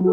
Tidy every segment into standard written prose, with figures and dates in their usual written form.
Why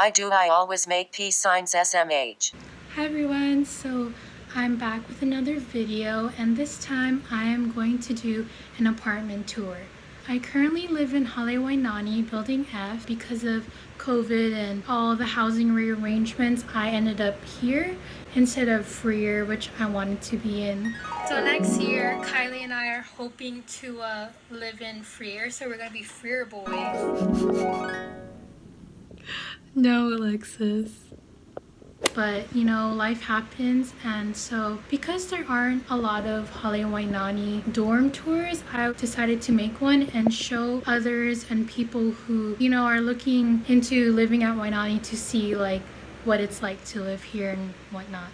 do I always make peace signs SMH? Hi everyone, so I'm back with another video, and this time I am going to do an apartment tour. I currently live in Hale Wainani, building F. Because of COVID and all the housing rearrangements, I ended up here instead of Freer, which I wanted to be in. So next year, Kylie and I are hoping to live in Freer, so we're gonna be Freer boys. No, Alexis. But you know, life happens, and so because there aren't a lot of Hale Wainani dorm tours, I decided to make one and show others and people who, you know, are looking into living at Wainani to see like what it's like to live here and whatnot.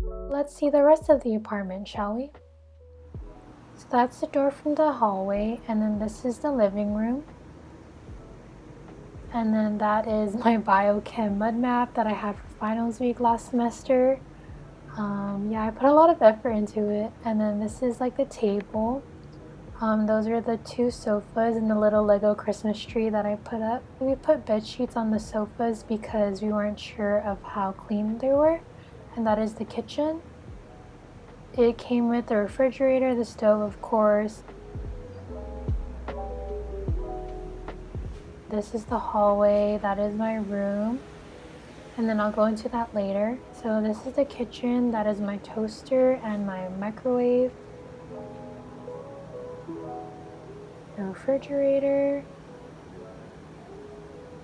Let's see the rest of the apartment, shall we? So that's the door from the hallway, and then this is the living room. And then that is my biochem mud map that I had for finals week last semester. Yeah, I put a lot of effort into it. And then this is like the table. Those are the two sofas and the little Lego Christmas tree that I put up. We put bed sheets on the sofas because we weren't sure of how clean they were. And that is the kitchen. It came with the refrigerator, the stove, of course. This is the hallway, that is my room, and then I'll go into that later. So this is the kitchen, that is my toaster and my microwave. The refrigerator,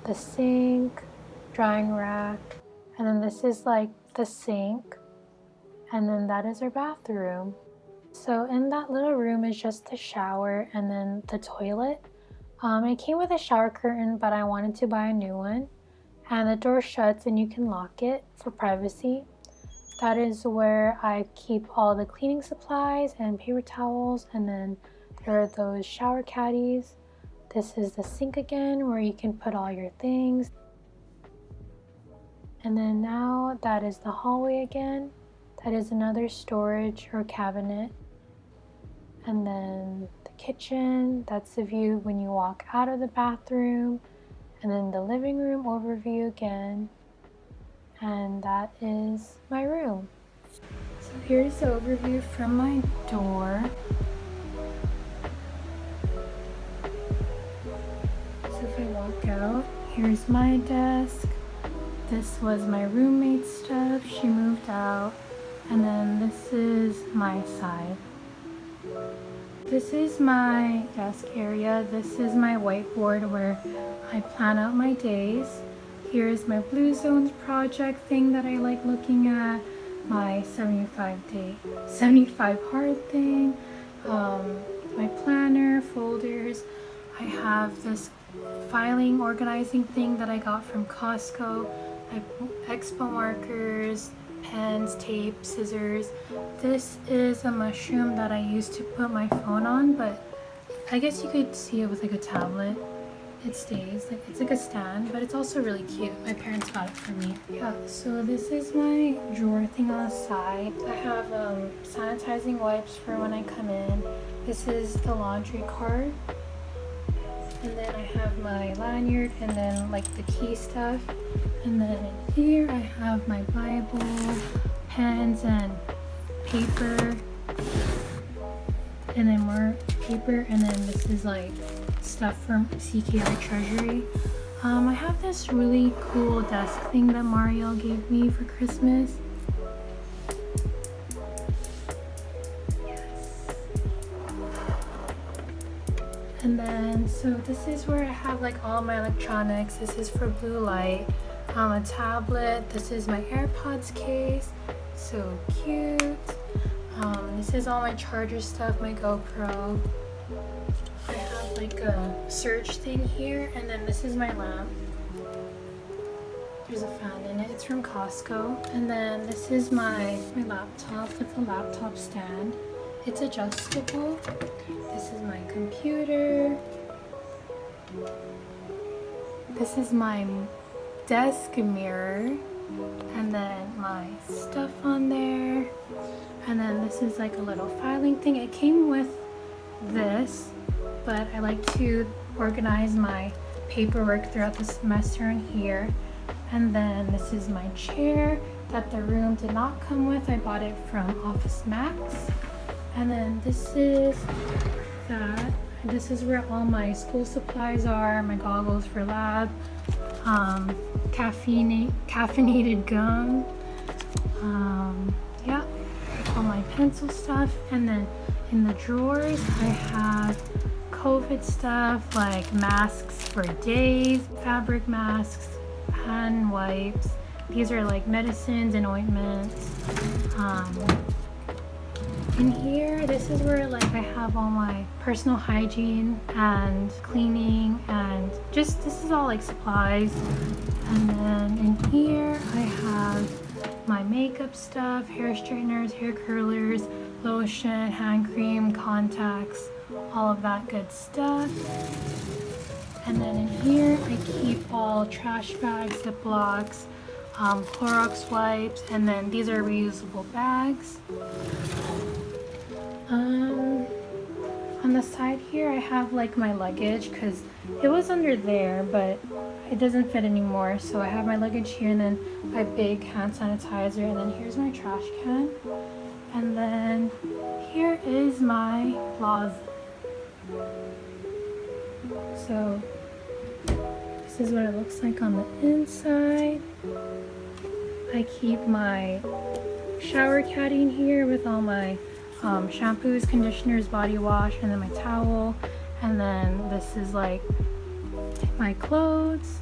the sink, drying rack, and then this is like the sink, and then that is our bathroom. So in that little room is just the shower and then the toilet. It came with a shower curtain, but I wanted to buy a new one. And the door shuts and you can lock it for privacy. That is where I keep all the cleaning supplies and paper towels, and then there are those shower caddies. This is the sink again, where you can put all your things. And then now that is the hallway again. That is another storage or cabinet. And then the kitchen, that's the view when you walk out of the bathroom. And then the living room overview again. And that is my room. So here's the overview from my door. So if I walk out, here's my desk. This was my roommate's stuff. She moved out. And then this is my side. This is my desk area. This is my whiteboard where I plan out my days. Here's my Blue Zones project thing that I like looking at. My 75 hard thing. My planner, folders. I have this filing organizing thing that I got from Costco. I have expo markers, pens, tape, scissors. This is a mushroom that I used to put my phone on, but I guess you could see it with like a tablet. It stays, like it's like a stand, but it's also really cute. My parents got it for me. Yeah, so this is my drawer thing on the side. I have sanitizing wipes for when I come in. This is the laundry cart. And then I have my lanyard and then like the key stuff. And then in here I have my Bible, pens and paper. And then more paper, and then this is like stuff from CKR Treasury. I have this really cool desk thing that Mario gave me for Christmas. And then, so this is where I have like all my electronics. This is for blue light. a tablet. This is my AirPods case, so cute. This is all my charger stuff, my GoPro. I have like a search thing here, and then this is my lamp. There's a fan in it. It's from Costco. And then this is my laptop with a laptop stand. It's adjustable. This is my computer. This is my desk mirror. And then my stuff on there. And then this is like a little filing thing. It came with this, but I like to organize my paperwork throughout the semester in here. And then this is my chair that the room did not come with. I bought it from Office Max. And then this is that. This is where all my school supplies are, my goggles for lab, caffeinated gum, yeah, all my pencil stuff. And then in the drawers I have COVID stuff like masks for days, fabric masks, hand wipes. These are like medicines and ointments. In here, this is where like I have all my personal hygiene and cleaning, and just this is all like supplies. And then in here I have my makeup stuff, hair straighteners, hair curlers, lotion, hand cream, contacts, all of that good stuff. And then in here I keep all trash bags, Ziplocs, Clorox wipes, and then these are reusable bags. On the side here I have like my luggage, because it was under there but it doesn't fit anymore, so I have my luggage here, and then my big hand sanitizer, and then here's my trash can, and then here is my closet. So this is what it looks like on the inside. I keep my shower caddy in here with all my shampoos, conditioners, body wash, and then my towel. And then this is like my clothes.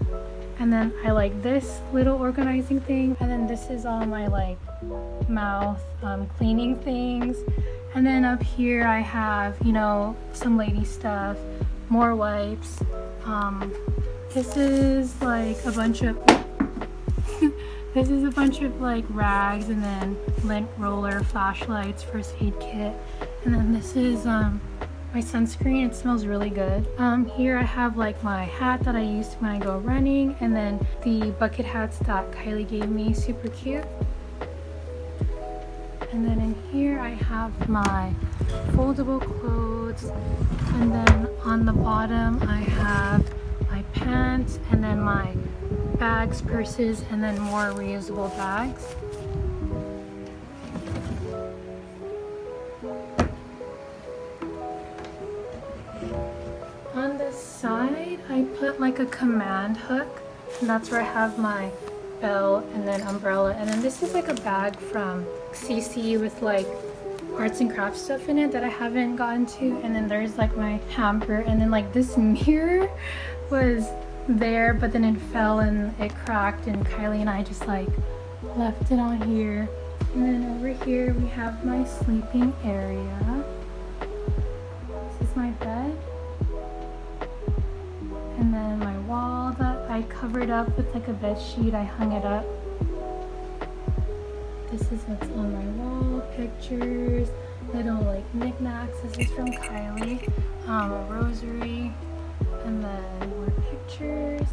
And then I like this little organizing thing. And then this is all my like mouth cleaning things. And then up here I have, you know, some lady stuff, more wipes. This is like a bunch of this is a bunch of like rags, and then lint roller, flashlights, first aid kit. And then this is my sunscreen. It smells really good. Here I have like my hat that I use when I go running, and then the bucket hats that Kylie gave me, super cute. And then in here I have my foldable clothes, and then on the bottom I have my pants, and then my bags, purses, and then more reusable bags. On the side I put like a command hook, and that's where I have my belt and then umbrella. And then this is like a bag from CC with like arts and crafts stuff in it that I haven't gotten to. And then there's like my hamper, and then like this mirror was there but then it fell and it cracked, and Kylie and I just like left it on here. And then over here we have my sleeping area. This is my bed, and then my wall that I covered up with like a bed sheet. I hung it up. This is what's on my wall, pictures, little like knickknacks. This is from Kylie, a rosary, and then more pictures.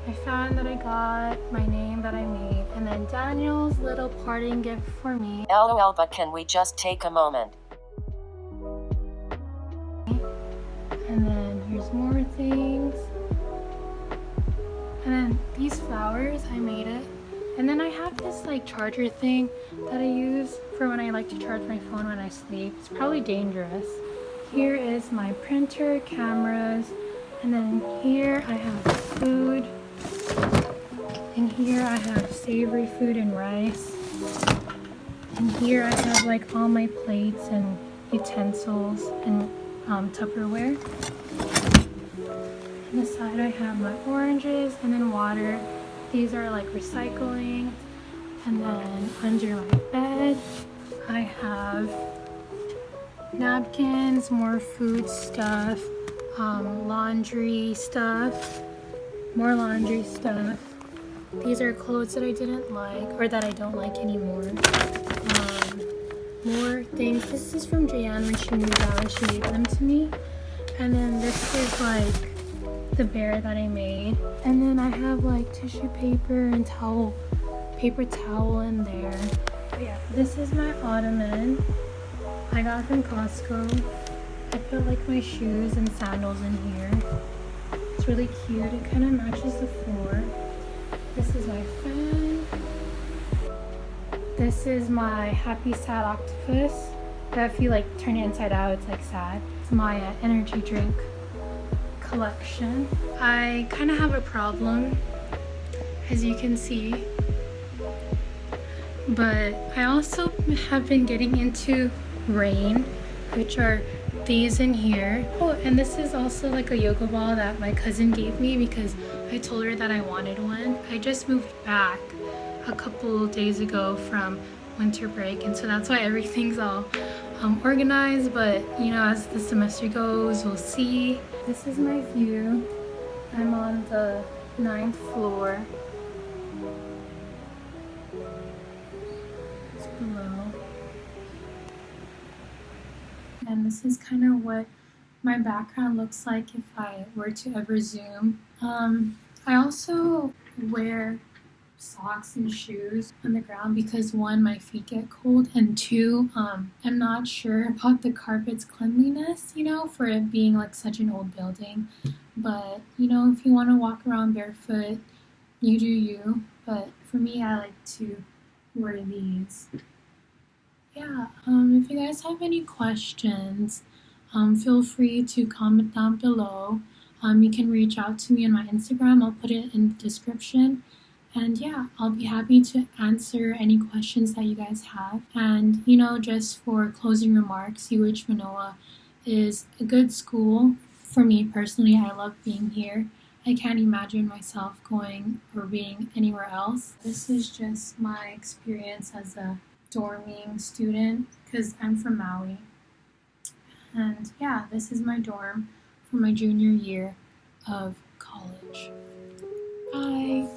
My fan that I got, my name that I made, and then Daniel's little parting gift for me. LOL, but can we just take a moment? And then here's more things. And then these flowers, I made it. And then I have this like charger thing that I use for when I like to charge my phone when I sleep. It's probably dangerous. Here is my printer, cameras, and then here I have food. And here I have savory food and rice. And here I have like all my plates and utensils and Tupperware. On the side I have my oranges and then water. These are like recycling. And then under my bed, I have napkins, more food stuff, laundry stuff, more laundry stuff. These are clothes that I didn't like or that I don't like anymore. More things. This is from Jayan when she moved out and she gave them to me. And then this is like the bear that I made. And then I have like tissue paper and paper towel in there. But yeah, this is my ottoman. I got from Costco. I put like my shoes and sandals in here. It's really cute. It kind of matches the floor. This is my fan. This is my happy sad octopus. That if you like turn it inside out, it's like sad. It's my energy drink collection. I kind of have a problem, as you can see. But I also have been getting into rain, which are these in here. Oh, and this is also like a yoga ball that my cousin gave me because I told her that I wanted one. I just moved back a couple days ago from winter break, and so that's why everything's all organized, but you know, as the semester goes, we'll see. This is my view. I'm on the 9th floor. It's below. And this is kind of what my background looks like if I were to ever zoom. I also wear socks and shoes on the ground because one, my feet get cold, and two, I'm not sure about the carpet's cleanliness, you know, for it being like such an old building. But you know, if you want to walk around barefoot, you do you. But for me, I like to wear these. Yeah, if you guys have any questions, feel free to comment down below. You can reach out to me on my Instagram. I'll put it in the description. And yeah, I'll be happy to answer any questions that you guys have. And you know, just for closing remarks, UH Manoa is a good school. For me personally, I love being here. I can't imagine myself going or being anywhere else. This is just my experience as a dorming student because I'm from Maui. And yeah, this is my dorm for my junior year of college. Bye.